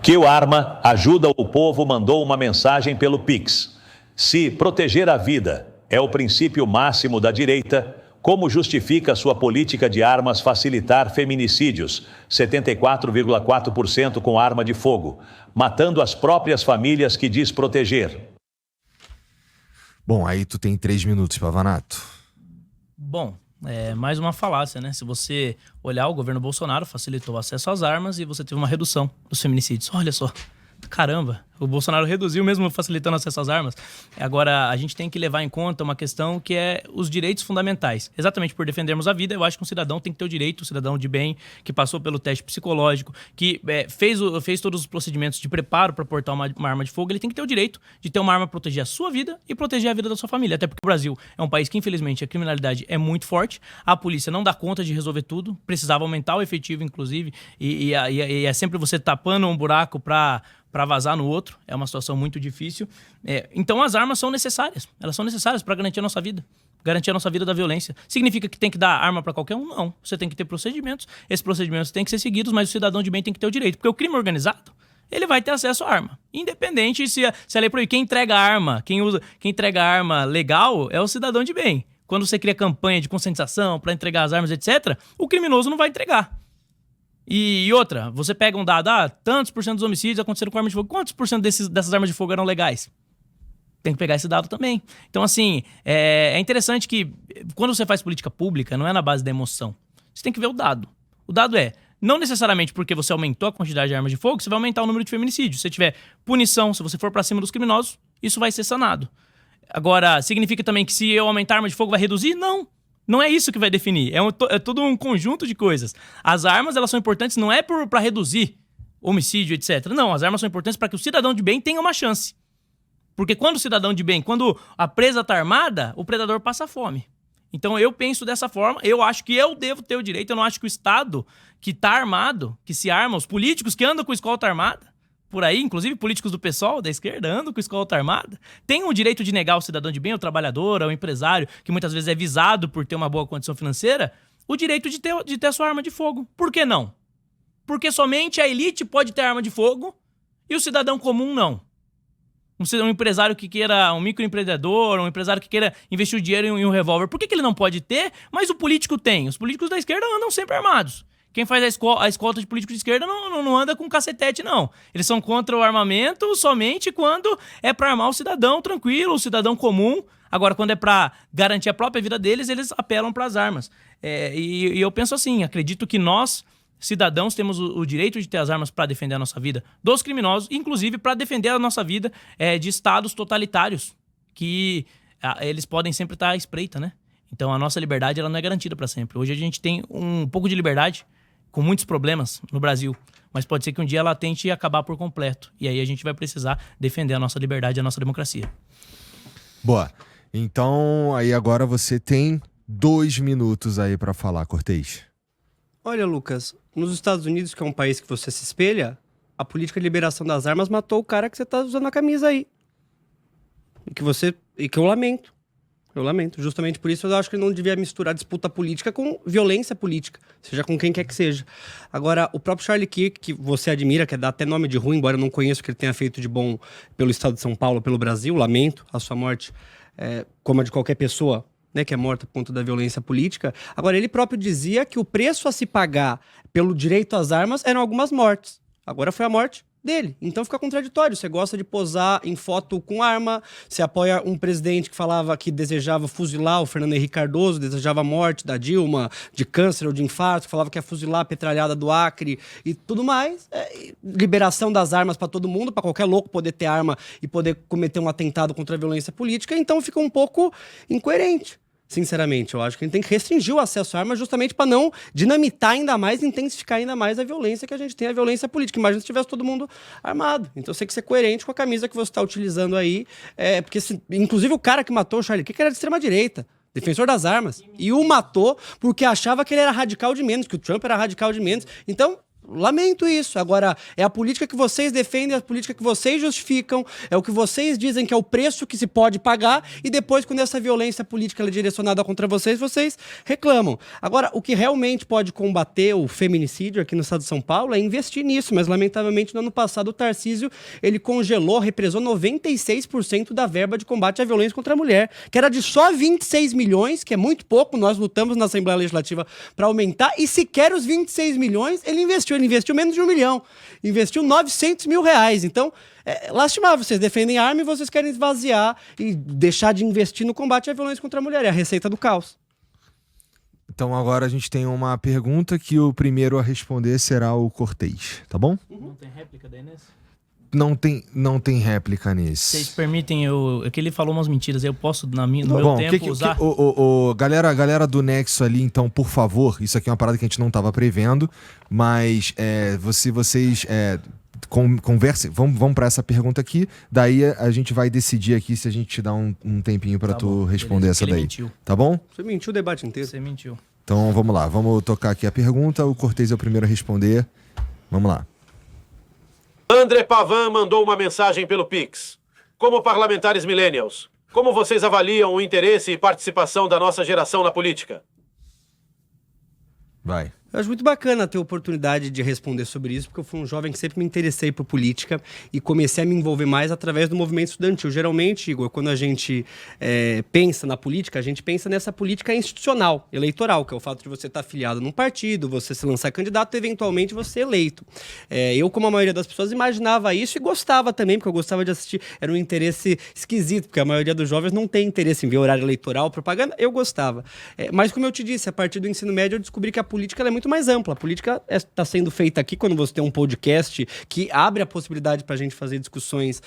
Que o Arma Ajuda o Povo mandou uma mensagem pelo Pix. Se proteger a vida é o princípio máximo da direita, como justifica sua política de armas facilitar feminicídios, 74,4% com arma de fogo, matando as próprias famílias que diz proteger? Bom, aí tu tem 3 minutos, Pavanato. Bom, mais uma falácia, né? Se você olhar, o governo Bolsonaro facilitou o acesso às armas e você teve uma redução dos feminicídios. Olha só, caramba, o Bolsonaro reduziu mesmo facilitando o acesso às armas. Agora, a gente tem que levar em conta uma questão que é os direitos fundamentais. Exatamente por defendermos a vida, eu acho que um cidadão tem que ter o direito, um cidadão de bem, que passou pelo teste psicológico, que fez todos os procedimentos de preparo para portar uma arma de fogo, ele tem que ter o direito de ter uma arma para proteger a sua vida e proteger a vida da sua família. Até porque o Brasil é um país que, infelizmente, a criminalidade é muito forte, a polícia não dá conta de resolver tudo, precisava aumentar o efetivo, inclusive, e é sempre você tapando um buraco para vazar no outro, é uma situação muito difícil. Então as armas são necessárias, elas são necessárias para garantir a nossa vida, da violência. Significa que tem que dar arma para qualquer um? Não, você tem que ter procedimentos, esses procedimentos têm que ser seguidos, mas o cidadão de bem tem que ter o direito, porque o crime organizado, ele vai ter acesso à arma, independente se a lei proíbe. Quem entrega a arma, quem entrega a arma legal é o cidadão de bem. Quando você cria campanha de conscientização para entregar as armas, etc., o criminoso não vai entregar. E outra, você pega um dado, tantos por cento dos homicídios aconteceram com armas de fogo. Quantos por cento dessas armas de fogo eram legais? Tem que pegar esse dado também. Então, assim, é interessante que quando você faz política pública, não é na base da emoção. Você tem que ver o dado. O dado não necessariamente porque você aumentou a quantidade de armas de fogo, você vai aumentar o número de feminicídios. Se você tiver punição, se você for pra cima dos criminosos, isso vai ser sanado. Agora, significa também que se eu aumentar a arma de fogo vai reduzir? Não. Não é isso que vai definir, é todo um conjunto de coisas. As armas, elas são importantes não é para reduzir homicídio, etc. Não, as armas são importantes para que o cidadão de bem tenha uma chance. Porque quando o cidadão de bem, quando a presa está armada, o predador passa fome. Então eu penso dessa forma, eu acho que eu devo ter o direito, eu não acho que o Estado que está armado, que se arma, os políticos que andam com escolta armada, por aí, inclusive políticos do PSOL, da esquerda, andam com escolta armada, tem o direito de negar ao cidadão de bem, ao trabalhador, ao empresário, que muitas vezes é visado por ter uma boa condição financeira, o direito de ter a sua arma de fogo. Por que não? Porque somente a elite pode ter arma de fogo e o cidadão comum não. Um empresário que queira, um microempreendedor, um empresário que queira investir o dinheiro em um revólver, por que ele não pode ter, mas o político tem? Os políticos da esquerda andam sempre armados. Quem faz a escolta de político de esquerda não anda com cacetete, não. Eles são contra o armamento somente quando é para armar o cidadão tranquilo, o cidadão comum. Agora, quando é para garantir a própria vida deles, eles apelam para as armas. E eu penso assim, acredito que nós, cidadãos, temos o direito de ter as armas para defender a nossa vida dos criminosos, inclusive para defender a nossa vida de estados totalitários, que eles podem sempre estar à espreita, né? Então, a nossa liberdade ela não é garantida para sempre. Hoje a gente tem um pouco de liberdade, com muitos problemas no Brasil, mas pode ser que um dia ela tente acabar por completo. E aí a gente vai precisar defender a nossa liberdade e a nossa democracia. Boa. Então, aí agora você tem 2 minutos aí pra falar, Cortez. Olha, Lucas, nos Estados Unidos, que é um país que você se espelha, a política de liberação das armas matou o cara que você tá usando a camisa aí. E que eu lamento. Eu lamento. Justamente por isso eu acho que ele não devia misturar disputa política com violência política, seja com quem quer que seja. Agora, o próprio Charlie Kirk, que você admira, que dá até nome de ruim, embora eu não conheça o que ele tenha feito de bom pelo estado de São Paulo, pelo Brasil, lamento a sua morte, como a de qualquer pessoa, né, que é morta por conta da violência política. Agora, ele próprio dizia que o preço a se pagar pelo direito às armas eram algumas mortes. Agora foi a morte dele. Então fica contraditório. Você gosta de posar em foto com arma, você apoia um presidente que falava que desejava fuzilar o Fernando Henrique Cardoso, desejava a morte da Dilma, de câncer ou de infarto, falava que ia fuzilar a petralhada do Acre e tudo mais. Liberação das armas para todo mundo, para qualquer louco poder ter arma e poder cometer um atentado contra a violência política. Então fica um pouco incoerente. Sinceramente, eu acho que a gente tem que restringir o acesso à arma justamente para não dinamitar ainda mais, intensificar ainda mais a violência que a gente tem, a violência política. Imagina se tivesse todo mundo armado. Então você tem que ser coerente com a camisa que você está utilizando aí. Porque, inclusive, o cara que matou o Charlie Kirk era de extrema-direita, defensor das armas. E o matou porque achava que ele era radical de menos, que o Trump era radical de menos. Então, Lamento isso. Agora, é a política que vocês defendem, é a política que vocês justificam, é o que vocês dizem que é o preço que se pode pagar, e depois, quando essa violência política é direcionada contra vocês, vocês reclamam. Agora, o que realmente pode combater o feminicídio aqui no estado de São Paulo é investir nisso, mas lamentavelmente no ano passado o Tarcísio, ele congelou, represou 96% da verba de combate à violência contra a mulher, que era de só 26 milhões, que é muito pouco, nós lutamos na Assembleia Legislativa para aumentar, e sequer os 26 milhões ele investiu menos de 1 milhão, investiu 900 mil reais. Então, lastimável, vocês defendem a arma e vocês querem esvaziar e deixar de investir no combate à violência contra a mulher, é a receita do caos. Então agora a gente tem uma pergunta que o primeiro a responder será o Cortez, tá bom? Não tem réplica daí nesse? Não tem réplica nesse. Vocês permitem é que ele falou umas mentiras, eu posso no meu Bom, tempo usar? Galera do Nexo ali, então, por favor, isso aqui é uma parada que a gente não estava prevendo, mas vocês conversem, vamos para essa pergunta aqui, daí a gente vai decidir aqui se a gente te dá um tempinho para tu responder beleza, essa ele daí. mentiu. Tá bom? Você mentiu o debate inteiro. Você mentiu. Então vamos lá, vamos tocar aqui a pergunta, o Cortez é o primeiro a responder. Vamos lá. André Pavan mandou uma mensagem pelo Pix. Como parlamentares millennials, como vocês avaliam o interesse e participação da nossa geração na política? Vai. Eu acho muito bacana ter a oportunidade de responder sobre isso, porque eu fui um jovem que sempre me interessei por política e comecei a me envolver mais através do movimento estudantil. Geralmente, Igor, quando a gente pensa na política, a gente pensa nessa política institucional, eleitoral, que é o fato de você estar afiliado num partido, você se lançar candidato e eventualmente você eleito. Eu, como a maioria das pessoas, imaginava isso e gostava também, porque eu gostava de assistir. Era um interesse esquisito, porque a maioria dos jovens não tem interesse em ver horário eleitoral, propaganda. Eu gostava. Mas, como eu te disse, a partir do ensino médio eu descobri que a política ela é muito mais ampla. A política está sendo feita aqui quando você tem um podcast que abre a possibilidade para a gente fazer discussões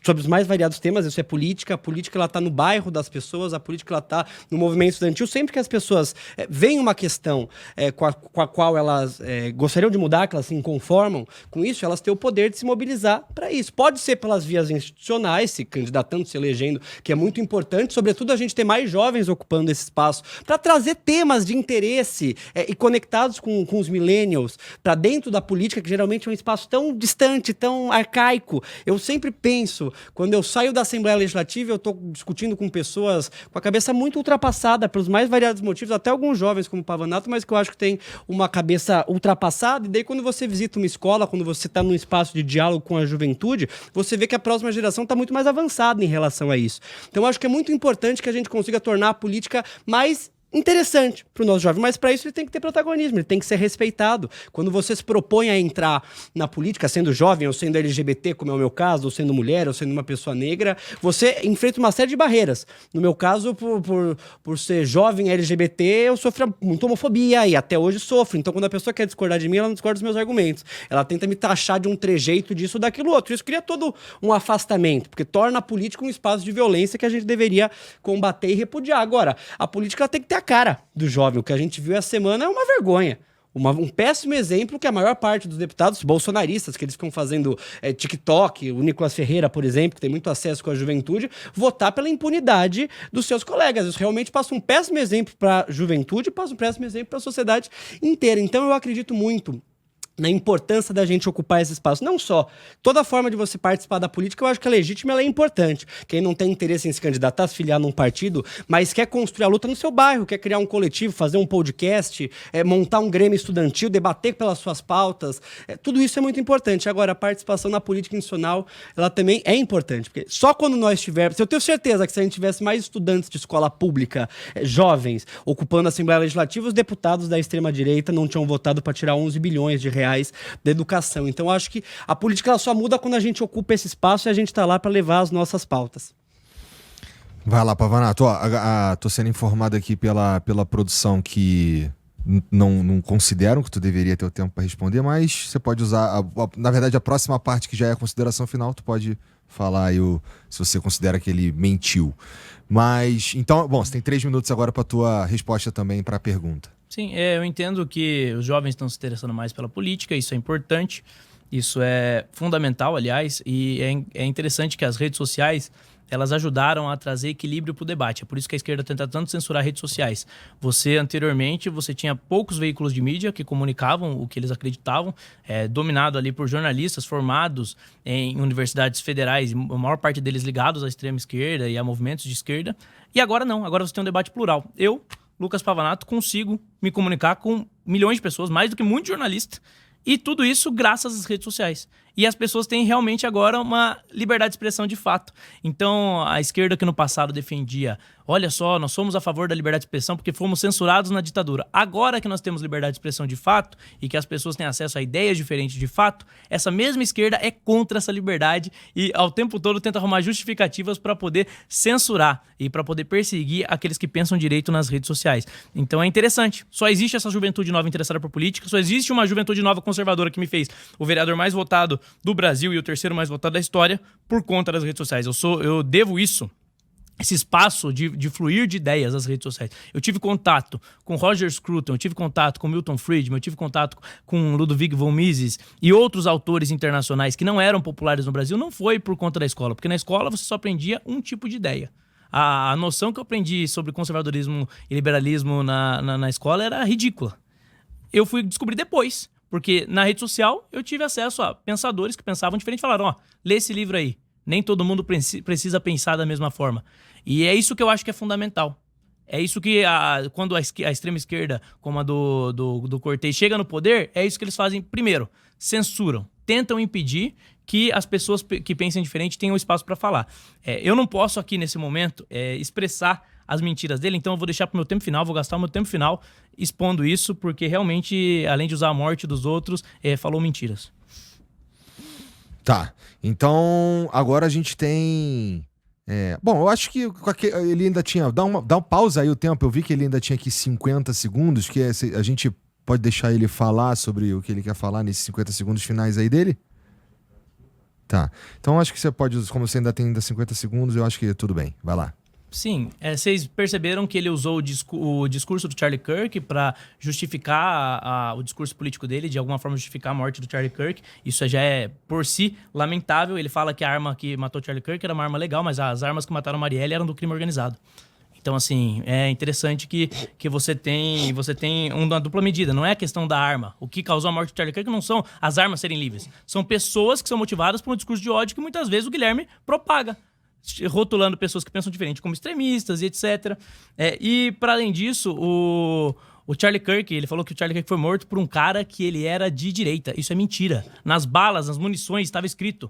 sobre os mais variados temas. Isso é política. A política está no bairro das pessoas, a política está no movimento estudantil. Sempre que as pessoas veem uma questão com a qual elas gostariam de mudar, que elas se inconformam com isso, elas têm o poder de se mobilizar para isso. Pode ser pelas vias institucionais, se candidatando, se elegendo, que é muito importante, sobretudo a gente ter mais jovens ocupando esse espaço, para trazer temas de interesse e conectados com os millennials para dentro da política, que geralmente é um espaço tão distante, tão arcaico. Eu sempre penso, quando eu saio da Assembleia Legislativa, eu estou discutindo com pessoas com a cabeça muito ultrapassada pelos mais variados motivos, até alguns jovens como o Pavanato, mas que eu acho que tem uma cabeça ultrapassada, e daí quando você visita uma escola, quando você está num espaço de diálogo com a juventude, você vê que a próxima geração está muito mais avançada em relação a isso. Então eu acho que é muito importante que a gente consiga tornar a política mais interessante para o nosso jovem, mas para isso ele tem que ter protagonismo, ele tem que ser respeitado. Quando você se propõe a entrar na política, sendo jovem ou sendo LGBT, como é o meu caso, ou sendo mulher, ou sendo uma pessoa negra, você enfrenta uma série de barreiras. No meu caso, por ser jovem LGBT, eu sofro muita homofobia e até hoje sofro. Então, quando a pessoa quer discordar de mim, ela não discorda dos meus argumentos. Ela tenta me taxar de um trejeito disso ou daquilo outro. Isso cria todo um afastamento, porque torna a política um espaço de violência que a gente deveria combater e repudiar. Agora, a política tem que ter a cara do jovem. O que a gente viu essa semana é uma vergonha. Um péssimo exemplo que a maior parte dos deputados bolsonaristas, que eles ficam fazendo TikTok, o Nicolas Ferreira, por exemplo, que tem muito acesso com a juventude, votar pela impunidade dos seus colegas. Isso realmente passa um péssimo exemplo para a juventude, passa um péssimo exemplo para a sociedade inteira. Então eu acredito muito na importância da gente ocupar esse espaço. Não só toda forma de você participar da política, eu acho que é legítima, ela é importante. Quem não tem interesse em se candidatar, se filiar num partido, mas quer construir a luta no seu bairro, quer criar um coletivo, fazer um podcast, montar um grêmio estudantil, debater pelas suas pautas, tudo isso é muito importante. Agora, a participação na política institucional, ela também é importante, porque só quando nós tivermos... Eu tenho certeza que se a gente tivesse mais estudantes de escola pública, jovens, ocupando a Assembleia Legislativa, os deputados da extrema-direita não tinham votado para tirar 11 bilhões de reais da educação. Então, acho que a política ela só muda quando a gente ocupa esse espaço e a gente está lá para levar as nossas pautas. Vai lá, Pavanato. Tô sendo informado aqui pela produção que não consideram que tu deveria ter o tempo para responder, mas você pode usar, na verdade, a próxima parte que já é a consideração final, tu pode falar aí se você considera que ele mentiu. Mas, então, bom, você tem 3 minutos agora para tua resposta também para a pergunta. Sim, eu entendo que os jovens estão se interessando mais pela política, isso é importante, isso é fundamental, aliás, e é interessante que as redes sociais elas ajudaram a trazer equilíbrio para o debate. É por isso que a esquerda tenta tanto censurar redes sociais. Anteriormente, você tinha poucos veículos de mídia que comunicavam o que eles acreditavam, dominado ali por jornalistas formados em universidades federais, a maior parte deles ligados à extrema esquerda e a movimentos de esquerda. E agora não, agora você tem um debate plural. Eu, Lucas Pavanato, consigo me comunicar com milhões de pessoas, mais do que muitos jornalistas, e tudo isso graças às redes sociais. E as pessoas têm realmente agora uma liberdade de expressão de fato. Então, a esquerda que no passado defendia, olha só, nós somos a favor da liberdade de expressão porque fomos censurados na ditadura. Agora que nós temos liberdade de expressão de fato e que as pessoas têm acesso a ideias diferentes de fato, essa mesma esquerda é contra essa liberdade e ao tempo todo tenta arrumar justificativas para poder censurar e para poder perseguir aqueles que pensam direito nas redes sociais. Então é interessante. Só existe essa juventude nova interessada por política, só existe uma juventude nova conservadora que me fez o vereador mais votado do Brasil e o terceiro mais votado da história por conta das redes sociais. Eu devo esse espaço de fluir de ideias às redes sociais. Eu tive contato com Roger Scruton, eu tive contato com Milton Friedman, eu tive contato com Ludwig von Mises e outros autores internacionais que não eram populares no Brasil, não foi por conta da escola, porque na escola você só aprendia um tipo de ideia. A noção que eu aprendi sobre conservadorismo e liberalismo na escola era ridícula. Eu fui descobrir depois. Porque na rede social eu tive acesso a pensadores que pensavam diferente e falaram, lê esse livro aí. Nem todo mundo precisa pensar da mesma forma. E é isso que eu acho que é fundamental. É isso que, quando a extrema esquerda, como a do Cortez, chega no poder, é isso que eles fazem primeiro. Censuram. Tentam impedir que as pessoas que pensem diferente tenham espaço para falar. Eu não posso aqui, nesse momento, expressar as mentiras dele, então eu vou deixar pro meu tempo final, vou gastar o meu tempo final expondo isso, porque realmente, além de usar a morte dos outros, falou mentiras. Tá, então agora a gente tem... Bom, eu acho que ele ainda tinha... Dá uma pausa aí o tempo, eu vi que ele ainda tinha aqui 50 segundos, que a gente pode deixar ele falar sobre o que ele quer falar nesses 50 segundos finais aí dele? Tá, então acho que você pode, como você ainda tem 50 segundos, eu acho que tudo bem, vai lá. Sim, vocês perceberam que ele usou o discurso do Charlie Kirk para justificar o discurso político dele, de alguma forma justificar a morte do Charlie Kirk. Isso já é, por si, lamentável. Ele fala que a arma que matou o Charlie Kirk era uma arma legal, mas as armas que mataram a Marielle eram do crime organizado. Então, assim, é interessante que você tem uma dupla medida. Não é a questão da arma. O que causou a morte do Charlie Kirk não são as armas serem livres. São pessoas que são motivadas por um discurso de ódio que muitas vezes o Guilherme propaga, rotulando pessoas que pensam diferente como extremistas e etc. E, para além disso, o Charlie Kirk, ele falou que o Charlie Kirk foi morto por um cara que ele era de direita. Isso é mentira. Nas balas, nas munições, estava escrito,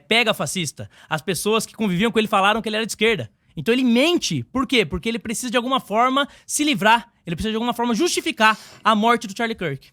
pega fascista. As pessoas que conviviam com ele falaram que ele era de esquerda. Então ele mente. Por quê? Porque ele precisa de alguma forma se livrar. Ele precisa de alguma forma justificar a morte do Charlie Kirk.